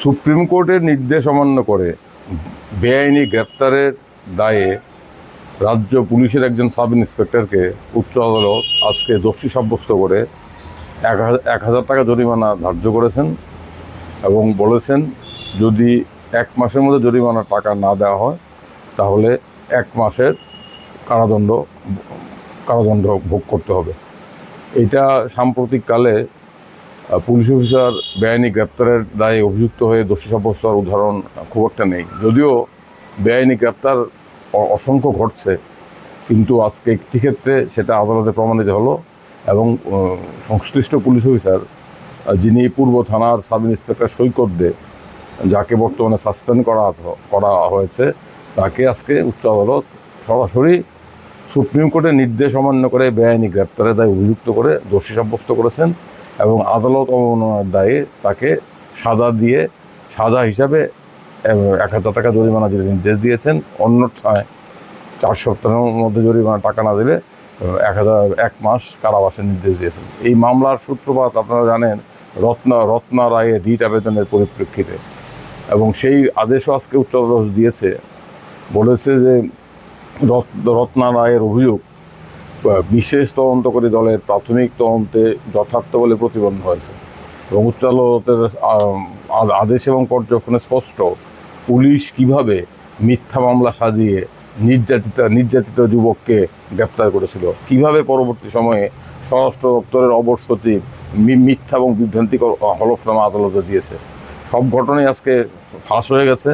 Supreme কোর্টের নির্দেশ অমান্য করে বেআইনি গ্রেপ্তারের দায়ে রাজ্য পুলিশের একজন সাব ইন্সপেক্টরকে উচ্চ আদালত আজকে দোষী সাব্যস্ত করে 1,000 টাকা জরিমানা ধার্য করেছেন এবং বলেছেন যদি 1 মাসের মধ্যে জরিমানার টাকা না দেওয়া হয় তাহলে 1 মাসের কারাদণ্ড ভোগ করতে হবে। এটা সাম্প্রতিককালে পুলিশ অফিসার বেআইনি গ্রেপ্তারের দায়ে অভিযুক্ত হয়ে দোষী সাব্যস্ত হওয়ার উদাহরণ খুব একটা নেই। যদিও বেআইনি গ্রেপ্তার অসংখ্য ঘটছে, কিন্তু আজকে একটি ক্ষেত্রে সেটা আদালতে প্রমাণিত হলো এবং সংশ্লিষ্ট পুলিশ অফিসার, যিনি পূর্ব থানার সাব ইন্সপেক্টর সৈকত দে, যাকে বর্তমানে সাসপেন্ড করা হয়েছে, তাকে আজকে উচ্চ আদালত সরাসরি সুপ্রিম কোর্টের নির্দেশ অমান্য করে বেআইনি গ্রেপ্তারের দায়ে অভিযুক্ত করে দোষী সাব্যস্ত করেছেন এবং আদালত অবমাননার দায়ে তাকে সাজা হিসাবে 1,000 টাকা জরিমানা দিতে নির্দেশ দিয়েছেন। অন্যথায় 4 সপ্তাহের মধ্যে জরিমানা টাকা না দিলে 1 মাস কারাবাসের নির্দেশ দিয়েছেন। এই মামলার সূত্রপাত আপনারা জানেন রত্না রায়ের রিট আবেদনের পরিপ্রেক্ষিতে, এবং সেই আদেশও আজকে উচ্চ আদালত দিয়েছে। বলেছে যে রত্না রায়ের অভিযোগ বিশেষ তদন্তকারী দলের প্রাথমিক তদন্তে যথার্থ বলে প্রতিপন্ন হয়েছে এবং উচ্চ আদালতের আদেশ এবং পর্যবেক্ষণে স্পষ্ট পুলিশ কিভাবে মিথ্যা মামলা সাজিয়ে নির্যাতিত যুবককে গ্রেপ্তার করেছিল, কিভাবে পরবর্তী সময়ে স্বরাষ্ট্র দপ্তরের অবর সচিব মিথ্যা এবং বিভ্রান্তিকর হলফনামা আদালতে দিয়েছে। সব ঘটনাই আজকে ফাঁস হয়ে গেছে।